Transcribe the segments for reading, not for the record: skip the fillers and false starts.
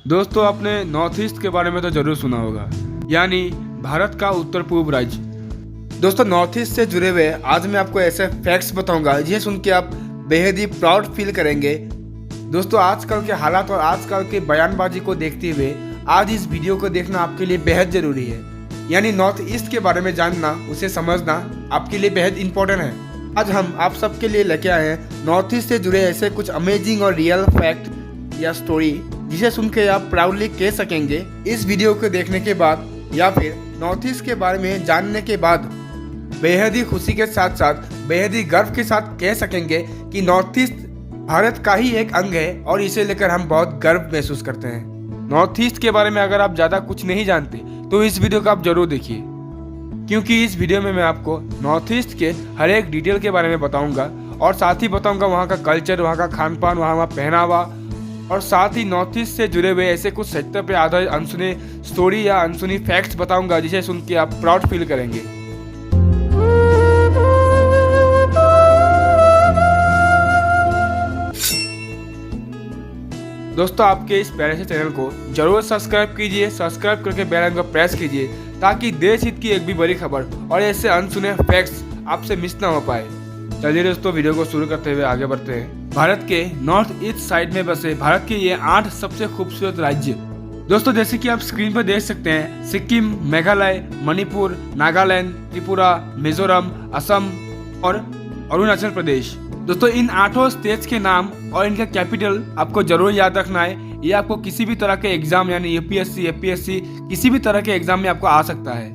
दोस्तों आपने north east के बारे में तो जरूर सुना होगा, यानी भारत का उत्तर पूर्व राज्य। दोस्तों नॉर्थ ईस्ट से जुड़े हुए आज मैं आपको ऐसे फैक्ट्स बताऊंगा जिन्हें सुन के आप बेहद ही प्राउड फील करेंगे। दोस्तों आजकल के हालात और आजकल के बयानबाजी को देखते हुए आज इस वीडियो को देखना आपके लिए बेहद जरूरी है। यानी नॉर्थ ईस्ट के बारे में जानना, उसे समझना आपके लिए बेहद इंपॉर्टेंट है। आज हम आप सबके लिए लेके आए हैं नॉर्थ ईस्ट से जुड़े ऐसे कुछ अमेजिंग और रियल फैक्ट या स्टोरी जिसे सुन के आप प्राउडली कह सकेंगे इस वीडियो को देखने के बाद या फिर नॉर्थ ईस्ट के बारे में जानने के बाद बेहद ही खुशी के साथ साथ बेहद ही गर्व के साथ कह सकेंगे कि नॉर्थ ईस्ट भारत का ही एक अंग है और इसे लेकर हम बहुत गर्व महसूस करते हैं। नॉर्थ ईस्ट के बारे में अगर आप ज़्यादा कुछ नहीं जानते तो इस वीडियो को आप जरूर देखिए, क्योंकि इस वीडियो में मैं आपको नॉर्थ ईस्ट के हर एक डिटेल के बारे में बताऊंगा और साथ ही बताऊंगा वहाँ का कल्चर, वहाँ का खान पान, वहाँ का पहनावा और साथ ही नॉर्थ ईस्ट से जुड़े हुए ऐसे कुछ सत्य पे आधारित अनसुने स्टोरी या अनसुनी फैक्ट्स बताऊंगा जिसे सुन के आप प्राउड फील करेंगे। दोस्तों आपके इस प्यारे से चैनल को जरूर सब्सक्राइब कीजिए, सब्सक्राइब करके बेल आइकन को प्रेस कीजिए ताकि देश हित की एक भी बड़ी खबर और ऐसे अनसुने फैक्ट्स आपसे मिस ना हो पाए। चलिए दोस्तों वीडियो को शुरू करते हुए आगे बढ़ते हैं। भारत के नॉर्थ ईस्ट साइड में बसे भारत के ये 8 सबसे खूबसूरत राज्य। दोस्तों जैसे कि आप स्क्रीन पर देख सकते हैं, सिक्किम, मेघालय, मणिपुर, नागालैंड, त्रिपुरा, मिजोरम, असम और अरुणाचल प्रदेश। दोस्तों इन 8 स्टेट्स के नाम और इनका कैपिटल आपको जरूर याद रखना है। ये आपको किसी भी तरह के एग्जाम यानी यूपीएससी, एपीएससी किसी भी तरह के एग्जाम में आपको आ सकता है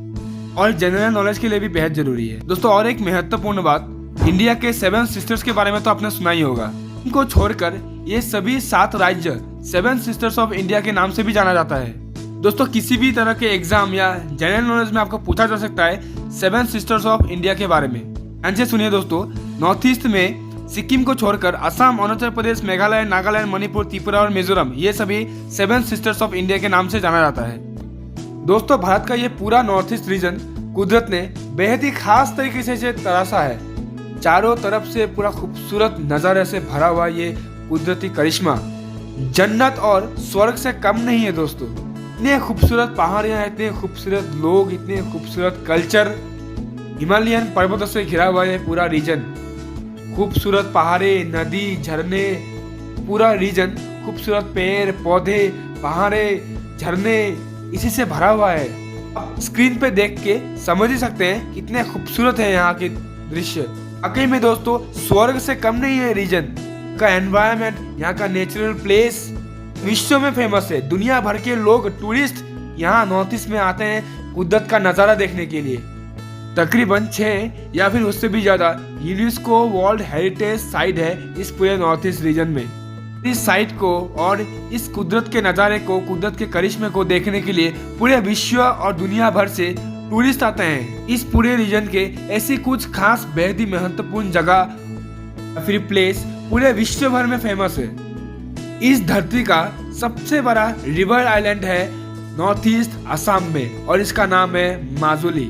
और जनरल नॉलेज के लिए भी बेहद जरूरी है। दोस्तों और एक महत्वपूर्ण बात, इंडिया के 7 सिस्टर्स के बारे में तो आपने सुना ही होगा। इनको छोड़कर ये सभी 7 राज्य 7 सिस्टर्स ऑफ इंडिया के नाम से भी जाना जाता है। दोस्तों किसी भी तरह के एग्जाम या जनरल नॉलेज में आपको पूछा जा सकता है 7 सिस्टर्स ऑफ इंडिया के बारे में। ध्यान से सुनिए दोस्तों, नॉर्थ ईस्ट में सिक्किम को छोड़कर असम, अरुणाचल प्रदेश, मेघालय, नागालैंड, मणिपुर, त्रिपुरा और मिजोरम ये सभी 7 सिस्टर्स ऑफ इंडिया के नाम से जाना जाता है। दोस्तों भारत का ये पूरा नॉर्थ ईस्ट रीजन कुदरत ने बेहद ही खास तरीके से तराशा है। चारों तरफ से पूरा खूबसूरत नजारे से भरा हुआ ये कुदरती करिश्मा जन्नत और स्वर्ग से कम नहीं है दोस्तों। इतने खूबसूरत पहाड़ियां, इतने खूबसूरत लोग, इतने खूबसूरत कल्चर, हिमालयन पर्वतों से घिरा हुआ ये पूरा रीजन, खूबसूरत पहाड़े, नदी, झरने, पूरा रीजन खूबसूरत पेड़ पौधे, पहाड़े, झरने इसी से भरा हुआ है। आप स्क्रीन पे देख के समझ ही सकते हैं कितने खूबसूरत है यहाँ के दृश्य। वाकई में दोस्तों स्वर्ग से कम नहीं है रीजन का एनवायरनमेंट, यहाँ का नेचुरल प्लेस विश्व में फेमस है। दुनिया भर के लोग, टूरिस्ट यहाँ नॉर्थ ईस्ट में आते हैं कुदरत का नज़ारा देखने के लिए। तकरीबन 6 या फिर उससे भी ज्यादा यूनेस्को वर्ल्ड हेरिटेज साइट है इस पूरे नॉर्थ ईस्ट रीजन में। इस साइट को और इस कुदरत के नज़ारे को, कुदरत के करिश्मे को देखने के लिए पूरे विश्व और दुनिया भर से टूरिस्ट आते हैं। इस पूरे रीजन के ऐसी कुछ खास बेहद ही महत्वपूर्ण जगह फिर प्लेस पूरे विश्व भर में फेमस है। इस धरती का सबसे बड़ा रिवर आइलैंड है नॉर्थ ईस्ट असम में और इसका नाम है माजुली।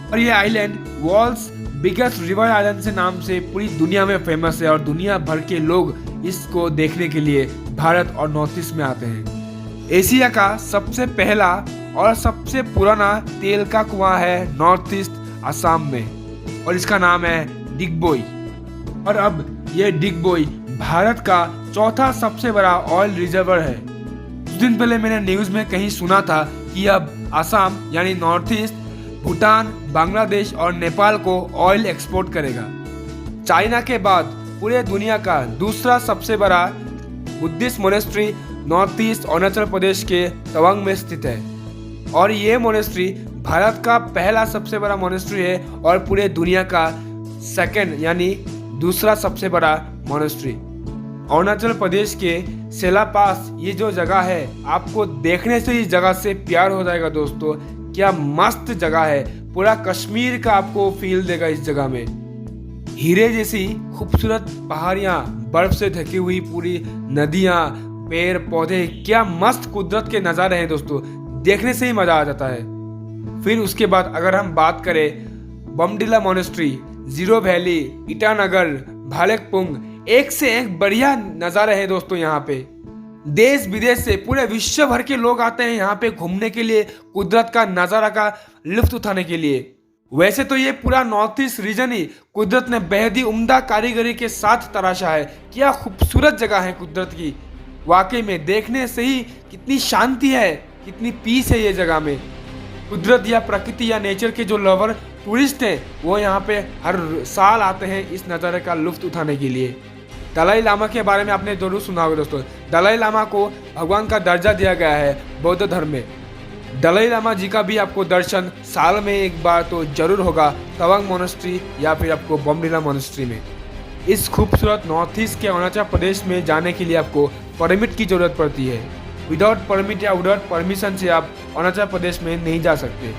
और ये island world's biggest river island से नाम से पूरी दुनिया में फेमस है और दुनिया भर के लोग इसको देखने के लिए भारत और नॉर्थ ईस्ट में आते हैं। एशिया का सबसे पहला और सबसे पुराना तेल का कुआं है नॉर्थ ईस्ट असम में और इसका नाम है डिगबोई। और अब ये डिगबोई भारत का 4था सबसे बड़ा ऑयल रिजर्वर है। कुछ दिन पहले मैंने न्यूज में कहीं सुना था कि अब असम यानी नॉर्थ ईस्ट भूटान, बांग्लादेश और नेपाल को ऑयल एक्सपोर्ट करेगा। चाइना के बाद पूरे दुनिया का दूसरा सबसे बड़ा Buddhist monastery North East Arunachal Pradesh के तवांग में स्थित है और ये मोनेस्ट्री भारत का पहला सबसे बड़ा मोनेस्ट्री है और पूरे दुनिया का सेकंड यानी दूसरा सबसे बड़ा मोनेस्ट्री। अरुणाचल प्रदेश के सेला पास ये जो जगह है, आपको देखने से इस जगह से प्यार हो जाएगा दोस्तों। क्या मस्त जगह है, पूरा कश्मीर का आपको फील देगा इस जगह में। हीरे जैसी खूबसूरत पहाड़ियाँ, बर्फ से ढकी हुई पूरी नदियाँ, पेड़ पौधे, क्या मस्त कुदरत के नज़ारे हैं दोस्तों, देखने से ही मज़ा आ जाता है। फिर उसके बाद अगर हम बात करें बमडिला मोनेस्ट्री, जीरो वैली, ईटानगर, भालकपुंग, एक से एक बढ़िया नज़ारे हैं दोस्तों यहाँ पे। देश विदेश से पूरे विश्व भर के लोग आते हैं यहाँ पे घूमने के लिए, कुदरत का नज़ारा का लुत्फ उठाने के लिए। वैसे तो ये पूरा नॉर्थ ईस्ट रीजन ही कुदरत ने बेहद ही उम्दा कारीगरी के साथ तराशा है। क्या खूबसूरत जगह है कुदरत की, वाकई में देखने से ही कितनी शांति है, कितनी पीस है ये जगह में। कुदरत या प्रकृति या नेचर के जो लवर टूरिस्ट हैं वो यहाँ पे हर साल आते हैं इस नज़ारे का लुत्फ उठाने के लिए। दलाई लामा के बारे में आपने जरूर सुना होगा दोस्तों। दलाई लामा को भगवान का दर्जा दिया गया है बौद्ध धर्म में। दलाई लामा जी का भी आपको दर्शन साल में एक बार तो जरूर होगा तवांग मोनेस्ट्री या फिर आपको बोमडिला मोनेस्ट्री में। इस खूबसूरत नॉर्थ ईस्ट के अरुणाचल प्रदेश में जाने के लिए आपको परमिट की ज़रूरत पड़ती है। विदाउट परमिट या विदाउट परमिशन से आप अरुणाचल प्रदेश में नहीं जा सकते।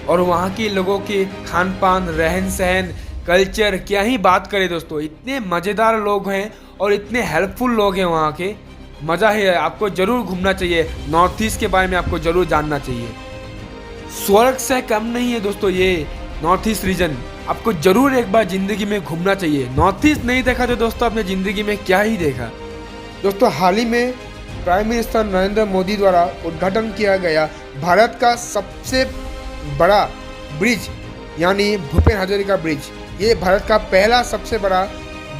और वहाँ के लोगों के खान पान, रहन सहन, कल्चर क्या ही बात करें दोस्तों। इतने मज़ेदार लोग हैं और इतने हेल्पफुल लोग हैं वहाँ के, मज़ा ही है। आपको ज़रूर घूमना चाहिए, नॉर्थ ईस्ट के बारे में आपको ज़रूर जानना चाहिए। स्वर्ग से कम नहीं है दोस्तों ये नॉर्थ ईस्ट रीजन, आपको ज़रूर एक बार ज़िंदगी में घूमना चाहिए। नॉर्थ ईस्ट नहीं देखा तो दोस्तों आपने ज़िंदगी में क्या ही देखा। दोस्तों हाल ही में प्राइम मिनिस्टर नरेंद्र मोदी द्वारा उद्घाटन किया गया भारत का सबसे बड़ा ब्रिज यानी भूपेन हजारिका ब्रिज, ये भारत का पहला सबसे बड़ा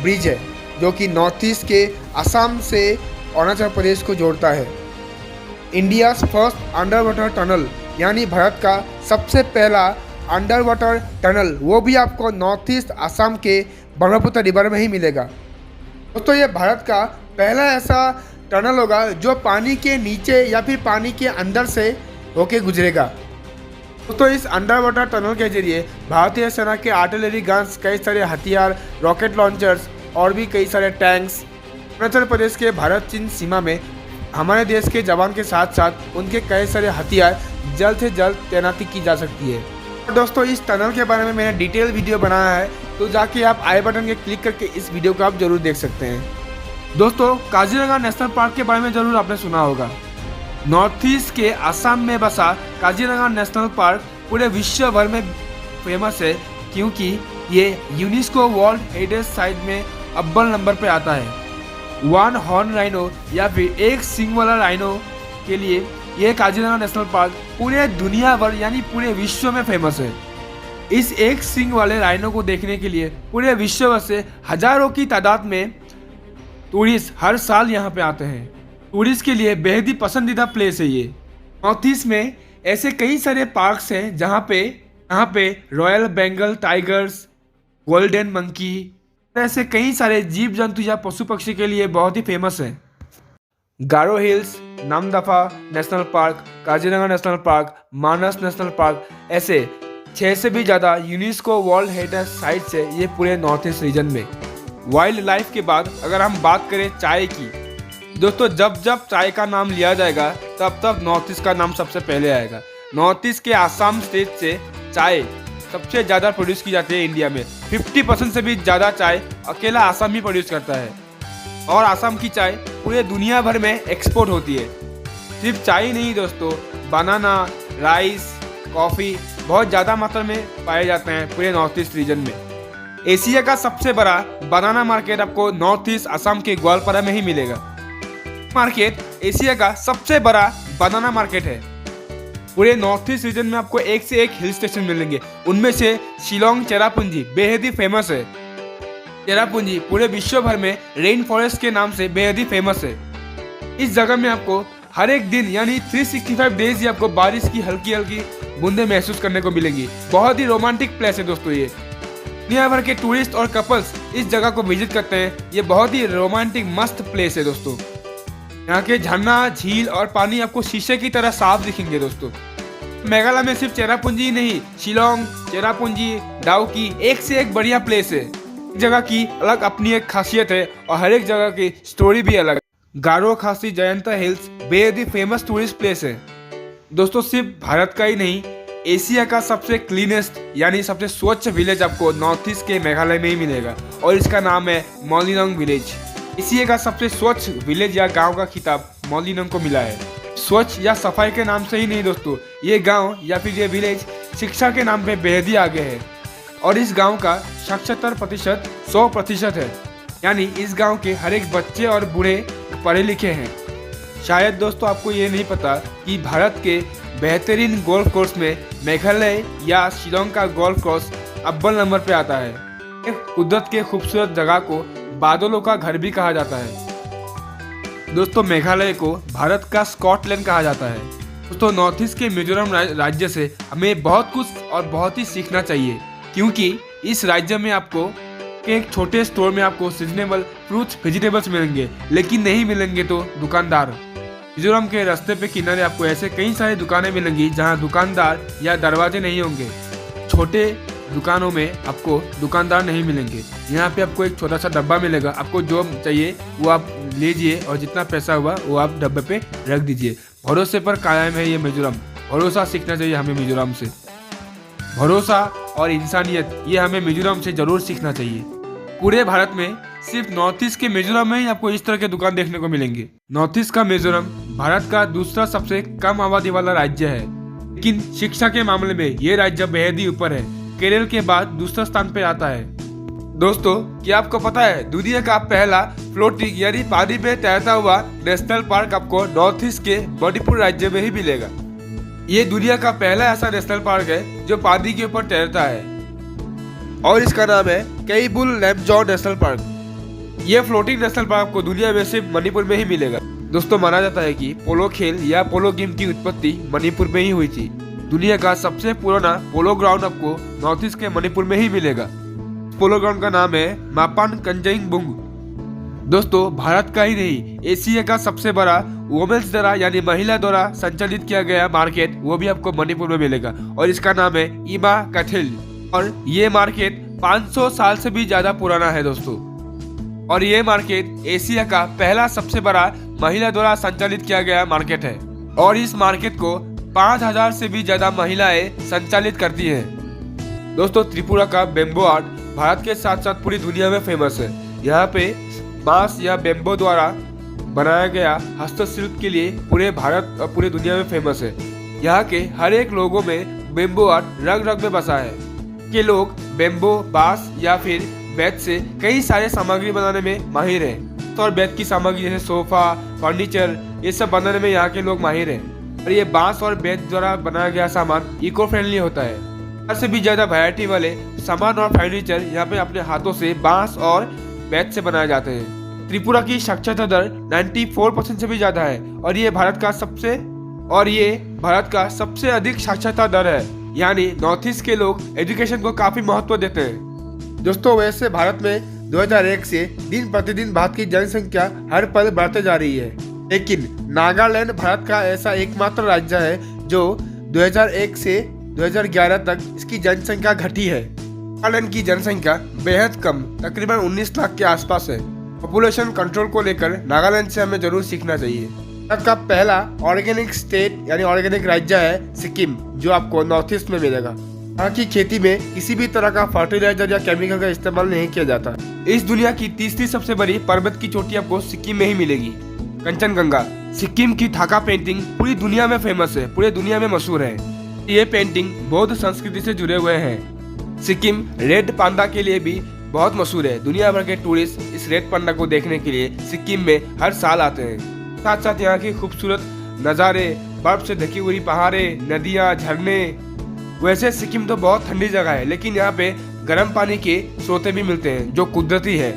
ब्रिज है जो कि नॉर्थ ईस्ट के असम से अरुणाचल प्रदेश को जोड़ता है। India's first under water tunnel यानी भारत का सबसे पहला अंडर वाटर टनल, वो भी आपको नॉर्थ ईस्ट असम के ब्रह्मपुत्र रिवर में ही मिलेगा। दोस्तों ये भारत का पहला ऐसा टनल होगा जो पानी के नीचे या फिर पानी के अंदर से होके गुजरेगा। दोस्तों इस अंडर वाटर टनल के जरिए भारतीय सेना के आर्टिलरी गन्स, कई सारे हथियार, रॉकेट लॉन्चर्स और भी कई सारे टैंक्स अरुणाचल प्रदेश के भारत चीन सीमा में हमारे देश के जवान के साथ साथ उनके कई सारे हथियार जल्द से जल्द तैनाती की जा सकती है। और दोस्तों इस टनल के बारे में मैंने डिटेल वीडियो बनाया है, तो जाके आप आई बटन के क्लिक करके इस वीडियो को आप जरूर देख सकते हैं। दोस्तों काजीरंगा नेशनल पार्क के बारे में जरूर आपने सुना होगा। नॉर्थ ईस्ट के असम में बसा काजीरंगा नेशनल पार्क पूरे विश्व भर में फेमस है क्योंकि ये यूनेस्को वर्ल्ड हेरिटेज साइट में अव्वल नंबर पे आता है। वन हॉर्न राइनो या फिर एक सींग वाला राइनो के लिए ये काजीरंगा नेशनल पार्क पूरे दुनिया भर यानी पूरे विश्व में फेमस है। इस एक सींग वाले राइनो को देखने के लिए पूरे विश्व भर से हजारों की तादाद में टूरिस्ट हर साल यहाँ पे आते हैं। टूरिस्ट के लिए बेहद ही पसंदीदा प्लेस है ये। नॉर्थ ईस्ट में ऐसे कई सारे पार्क्स हैं जहाँ पे royal Bengal tigers, golden monkey, ऐसे कई सारे जीव जंतु या पशु पक्षी के लिए बहुत ही फेमस है। Garo Hills, Namdapha National Park, Kaziranga National Park, Manas National Park, ऐसे 6 से भी ज़्यादा यूनेस्को वर्ल्ड हेरिटेज साइट्स है ये पूरे नॉर्थ ईस्ट रीजन में। वाइल्ड लाइफ के बाद अगर हम बात करें चाय की, दोस्तों जब जब चाय का नाम लिया जाएगा तब तब नॉर्थ ईस्ट का नाम सबसे पहले आएगा। नॉर्थ ईस्ट के आसाम स्टेट से चाय सबसे ज़्यादा प्रोड्यूस की जाती है इंडिया में। 50% से भी ज़्यादा चाय अकेला आसाम ही प्रोड्यूस करता है और आसाम की चाय पूरे दुनिया भर में एक्सपोर्ट होती है। सिर्फ चाय नहीं दोस्तों, बनाना, राइस, कॉफ़ी बहुत ज़्यादा मात्रा में पाए जाते हैं पूरे नॉर्थ ईस्ट रीजन में। एशिया का सबसे बड़ा बनाना मार्केट आपको नॉर्थ ईस्ट असम के ग्वालपारा में ही मिलेगा। मार्केट एशिया का सबसे बड़ा बनाना मार्केट है। पूरे नॉर्थ ईस्ट रीजन में आपको एक से एक हिल स्टेशन मिलेंगे, उनमें से शिलोंग चेरापूंजी बेहद ही फेमस है। चेरापूंजी पूरे विश्व भर में रेन फॉरेस्ट के नाम से बेहद ही फेमस है। इस जगह में आपको हर एक दिन यानी 365 डेज ही आपको बारिश की हल्की हल्की बूंदें महसूस करने को मिलेंगी। बहुत ही रोमांटिक प्लेस है दोस्तों ये। दुनिया भर के टूरिस्ट और कपल्स इस जगह को विजिट करते हैं। ये बहुत ही रोमांटिक मस्त प्लेस है दोस्तों। यहाँ के झरना, झील और पानी आपको शीशे की तरह साफ दिखेंगे दोस्तों। मेघालय में सिर्फ चेरापूंजी ही नहीं, शिलोंग, चेरापूंजी, डाउकी एक से एक बढ़िया प्लेस है। जगह की अलग अपनी एक खासियत है और हर एक जगह की स्टोरी भी अलग। गारो खासी जयंता हिल्स बेहद ही फेमस टूरिस्ट प्लेस है दोस्तों। सिर्फ भारत का ही नहीं, एशिया का सबसे क्लीनेस्ट यानी सबसे स्वच्छ विलेज आपको नॉर्थ ईस्ट के मेघालय में ही मिलेगा और इसका नाम है मॉलिनोंग विलेज। एशिया का सबसे स्वच्छ विलेज या गांव का खिताब मॉलिनोंग को मिला है। स्वच्छ या सफाई के नाम से ही नहीं दोस्तों, ये गांव या फिर ये विलेज शिक्षा के नाम पे बेहद ही आगे है और इस गांव का साक्षरता प्रतिशत 100% है। यानी इस गांव के हर एक बच्चे और बूढ़े पढ़े लिखे हैं। शायद दोस्तों आपको ये नहीं पता कि भारत के बेहतरीन गोल्फ कोर्स में मेघालय या शिलोंग का गोल्फ कोर्स अव्वल नंबर पे आता है। कुदरत के खूबसूरत जगह को बादलों का घर भी कहा जाता है। दोस्तों मेघालय को भारत का स्कॉटलैंड कहा जाता है। दोस्तों नॉर्थ ईस्ट के मिजोरम राज्य से हमें बहुत कुछ और बहुत ही सीखना चाहिए, क्योंकि इस राज्य में आपको एक छोटे स्टोर में आपको सीजनेबल फ्रूट्स वेजिटेबल्स मिलेंगे, लेकिन नहीं मिलेंगे तो दुकानदार। मिजोरम के रास्ते पे किनारे आपको ऐसे कई सारी दुकानें मिलेंगी जहां दुकानदार या दरवाजे नहीं होंगे। छोटे दुकानों में आपको दुकानदार नहीं मिलेंगे। यहाँ पे आपको एक छोटा सा डब्बा मिलेगा, आपको जो चाहिए वो आप लीजिए और जितना पैसा हुआ वो आप डब्बे पे रख दीजिए। भरोसे पर कायम है ये मिजोरम। भरोसा सीखना चाहिए हमें मिजोरम से। भरोसा और इंसानियत ये हमें मिजोरम से जरूर सीखना चाहिए। पूरे भारत में सिर्फ नॉर्थ ईस्ट के मिजोरम में ही आपको इस तरह के दुकान देखने को मिलेंगे। नॉर्थ ईस्ट का मिजोरम भारत का दूसरा सबसे कम आबादी वाला राज्य है, लेकिन शिक्षा के मामले में ये राज्य बेहद ही ऊपर है। केरल के बाद दूसरा स्थान पे आता है। दोस्तों क्या आपको पता है दुनिया का पहला फ्लोटिंग यानी पानी में तैरता हुआ नेशनल पार्क आपको नॉर्थ ईस्ट के मणिपुर राज्य में ही मिलेगा। ये दुनिया का पहला ऐसा नेशनल पार्क है जो पानी के ऊपर तैरता है और इसका नाम है केइबुल लैमजो नेशनल पार्क। ये फ्लोटिंग नेशनल पार्क आपको दुनिया में सिर्फ मणिपुर में ही मिलेगा। दोस्तों माना जाता है कि पोलो खेल या पोलो गेम की उत्पत्ति मणिपुर में ही हुई थी। दुनिया का सबसे पुराना पोलो ग्राउंड आपको नॉर्थ ईस्ट के मणिपुर में ही मिलेगा। पोलो ग्राउंड का नाम है मापान कंजाइंगबुंग। दोस्तों भारत का ही नहीं, एशिया का सबसे बड़ा वुमेन्स द्वारा यानी महिला द्वारा संचालित किया गया मार्केट वो भी आपको मणिपुर में मिलेगा और इसका नाम है इमा कैथल। और ये मार्केट 500 साल से भी ज्यादा पुराना है दोस्तों। और ये मार्केट एशिया का पहला सबसे बड़ा महिला द्वारा संचालित किया गया मार्केट है और इस मार्केट को 5000 से भी ज्यादा महिलाएं संचालित करती हैं। दोस्तों त्रिपुरा का बेम्बो आर्ट भारत के साथ साथ पूरी दुनिया में फेमस है। यहाँ पे बांस या बेम्बो द्वारा बनाया गया हस्तशिल्प के लिए पूरे भारत और पूरे दुनिया में फेमस है। यहाँ के हर एक लोगों में बेम्बो आर्ट रग रग में बसा है कि लोग बेम्बो, बांस या फिर बेत से कई सारे सामग्री बनाने में माहिर हैं। तो और बेत की सामग्री जैसे सोफा, फर्नीचर ये सब बनाने में यहाँ के लोग माहिर हैं। और ये बांस और बेत द्वारा बनाया गया सामान इको फ्रेंडली होता है। हर से भी ज्यादा वैरायटी वाले सामान और फर्नीचर यहाँ पे अपने हाथों से बांस और बेत से बनाए जाते हैं। त्रिपुरा की साक्षरता दर 94% से भी ज्यादा है और ये भारत का सबसे अधिक साक्षरता दर है। यानी नॉर्थ ईस्ट के लोग एजुकेशन को काफी महत्व देते हैं। दोस्तों वैसे भारत में 2001 से दिन प्रतिदिन भारत की जनसंख्या हर पल बढ़ते जा रही है, लेकिन नागालैंड भारत का ऐसा एकमात्र राज्य है जो 2001 से 2011 तक इसकी जनसंख्या घटी है। नागालैंड की जनसंख्या बेहद कम, तकरीबन 19 लाख के आसपास है। पॉपुलेशन कंट्रोल को लेकर नागालैंड से हमें जरूर सीखना चाहिए। भारत का पहला ऑर्गेनिक स्टेट यानी ऑर्गेनिक राज्य है सिक्किम, जो आपको नॉर्थ ईस्ट में मिलेगा। यहाँ की खेती में किसी भी तरह का फर्टिलाइजर या केमिकल का इस्तेमाल नहीं किया जाता। इस दुनिया की तीसरी सबसे बड़ी पर्वत की चोटी आपको सिक्किम में ही मिलेगी, कंचनजंगा। सिक्किम की थाका पेंटिंग पूरी दुनिया में फेमस है, पूरे दुनिया में मशहूर है। ये पेंटिंग बौद्ध संस्कृति से जुड़े हुए हैं। सिक्किम रेड पांडा के लिए भी बहुत मशहूर है। दुनिया भर के टूरिस्ट इस रेड पांडा को देखने के लिए सिक्किम में हर साल आते हैं। साथ साथ यहाँ की खूबसूरत नज़ारे, बर्फ से ढकी हुई पहाड़े, नदियाँ, झरने। वैसे सिक्किम तो बहुत ठंडी जगह है, लेकिन यहाँ पे गर्म पानी के स्रोत भी मिलते हैं जो कुदरती है।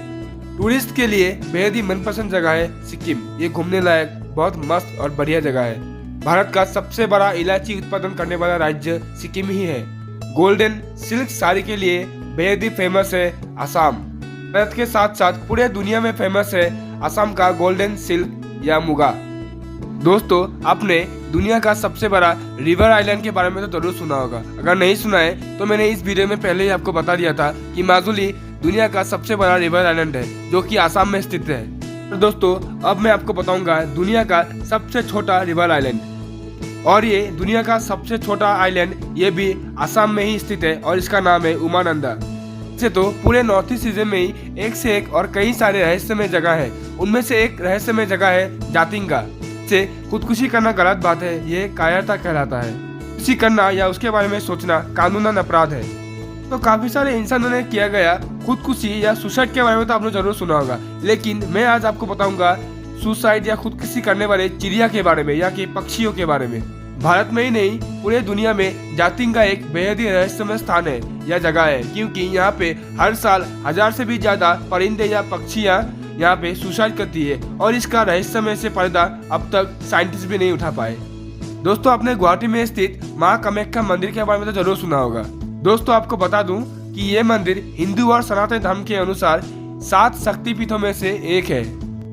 टूरिस्ट के लिए बेहद ही मनपसंद जगह है सिक्किम। ये घूमने लायक बहुत मस्त और बढ़िया जगह है। भारत का सबसे बड़ा इलायची उत्पादन करने वाला राज्य सिक्किम ही है। गोल्डन सिल्क साड़ी के लिए बेहद ही फेमस है असम। भारत के साथ साथ पूरे दुनिया में फेमस है असम का गोल्डन सिल्क या मुगा। दोस्तों आपने दुनिया का सबसे बड़ा रिवर आइलैंड के बारे में तो जरूर सुना होगा। अगर नहीं सुना है तो मैंने इस वीडियो में पहले ही आपको बता दिया था कि माजुली दुनिया का सबसे बड़ा रिवर आइलैंड है जो कि असम में स्थित है। तो दोस्तों अब मैं आपको बताऊंगा दुनिया का सबसे छोटा रिवर आइलैंड, और ये दुनिया का सबसे छोटा आइलैंड ये भी असम में ही स्थित है और इसका नाम है उमानंदा। से तो पूरे नॉर्थ ईस्ट रीजन में ही एक से एक और कई सारे रहस्यमय जगह है। उनमें से एक रहस्यमय जगह है जातिंगा। से खुदकुशी करना गलत बात है, ये कायरता कहलाता है। खुदकुशी करना या उसके बारे में सोचना कानूनन अपराध है। तो काफी सारे इंसानों ने किया गया खुदकुशी या सुसाइड के बारे में तो आपने जरूर सुना होगा, लेकिन मैं आज आपको बताऊंगा सुसाइड या खुदकुशी करने वाले चिड़िया के बारे में या कि पक्षियों के बारे में। भारत में ही नहीं पूरे दुनिया में जातिंग का एक बेहद ही रहस्यमय स्थान है या जगह है, क्योंकि यहाँ पे हर साल 1000 से भी ज्यादा परिंदे या पक्षियाँ यहाँ पे सुसाइड करती है और इसका रहस्यमय से पर्दा अब तक साइंटिस्ट भी नहीं उठा पाए। दोस्तों, आपने गुवाहाटी में स्थित माँ कामाख्या मंदिर के बारे में तो जरूर सुना होगा। दोस्तों, आपको बता दूं कि ये मंदिर हिंदू और सनातन धर्म के अनुसार 7 शक्तिपीठों में से एक है।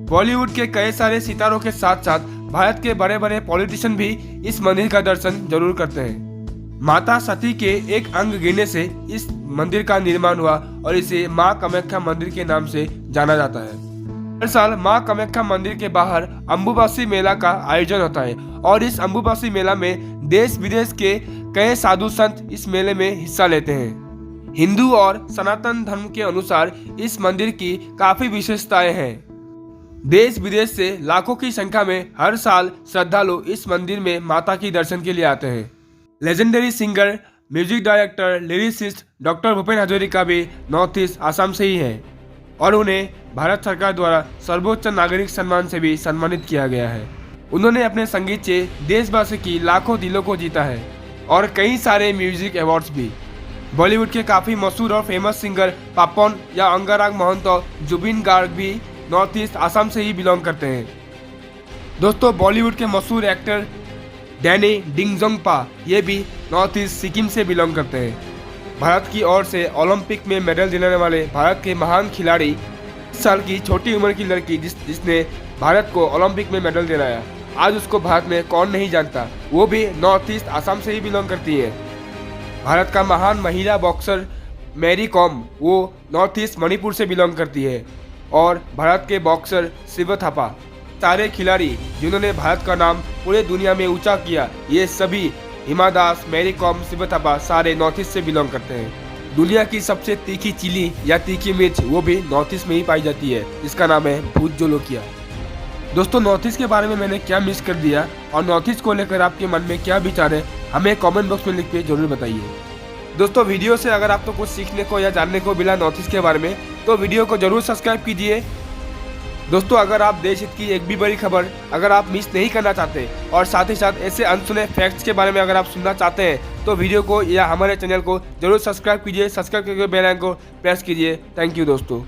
बॉलीवुड के कई सारे सितारों के साथ साथ भारत के बड़े बड़े पॉलिटिशियन भी इस मंदिर का दर्शन जरूर करते हैं। माता सती के एक अंग गिरने से इस मंदिर का निर्माण हुआ और इसे माँ कामाख्या मंदिर के नाम से जाना जाता है। हर साल माँ कामाख्या मंदिर के बाहर अम्बुबासी मेला का आयोजन होता है और इस अम्बुबासी मेला में देश विदेश के कई साधु संत इस मेले में हिस्सा लेते हैं। हिंदू और सनातन धर्म के अनुसार इस मंदिर की काफी विशेषताएं हैं। देश विदेश से लाखों की संख्या में हर साल श्रद्धालु इस मंदिर में माता की दर्शन के लिए आते हैं। Legendary singer, music director, lyricist doctor Bhupen Hazarika भी नॉर्थ ईस्ट आसाम से ही हैं और उन्हें भारत सरकार द्वारा सर्वोच्च नागरिक सम्मान से भी सम्मानित किया गया है। उन्होंने अपने संगीत से देशवासी की लाखों दिलों को जीता है और कई सारे म्यूजिक अवार्ड्स भी। बॉलीवुड के काफी मशहूर और फेमस सिंगर पापन या अंगाराग महंतो, जुबिन गार्ग भी नॉर्थ ईस्ट आसाम से ही बिलोंग करते हैं। दोस्तों, बॉलीवुड के मशहूर एक्टर डैनी डिंगजोंगपा ये भी नॉर्थ ईस्ट सिक्किम से बिलोंग करते हैं। भारत की ओर से ओलंपिक में मेडल दिलाने वाले भारत के महान खिलाड़ी, इस साल की छोटी उम्र की लड़की जिसने भारत को ओलंपिक में मेडल दिलाया, आज उसको भारत में कौन नहीं जानता, वो भी नॉर्थ ईस्ट आसाम से ही बिलोंग करती है। भारत का महान महिला बॉक्सर मैरी कॉम वो नॉर्थ ईस्ट मणिपुर से बिलोंग करती है और भारत के बॉक्सर शिव थापा, सारे खिलाड़ी जिन्होंने भारत का नाम पूरे दुनिया में ऊंचा किया, ये सभी हिमा दास, मैरी कॉम, शिव थापा सारे नॉर्थ ईस्ट से बिलोंग करते हैं। दुनिया की सबसे तीखी चिली या तीखी मिर्च वो भी नॉर्थ ईस्ट में ही पाई जाती है, इसका नाम है भूत जोलोकिया। दोस्तों, नॉर्थ ईस्ट के बारे में मैंने क्या मिस कर दिया और नॉर्थ ईस्ट को लेकर आपके मन में क्या विचार है, हमें कमेंट बॉक्स में लिख के जरूर बताइए। दोस्तों, वीडियो से अगर आपको कुछ सीखने को या जानने को मिला नॉर्थ ईस्ट के बारे में तो वीडियो को जरूर सब्सक्राइब कीजिए। दोस्तों, अगर आप देश हित की एक भी बड़ी खबर अगर आप मिस नहीं करना चाहते और साथ ही साथ ऐसे अनसुने फैक्ट्स के बारे में अगर आप सुनना चाहते हैं तो वीडियो को या हमारे चैनल को जरूर सब्सक्राइब कीजिए। सब्सक्राइब करके बेल आइकन को प्रेस कीजिए। थैंक यू दोस्तों।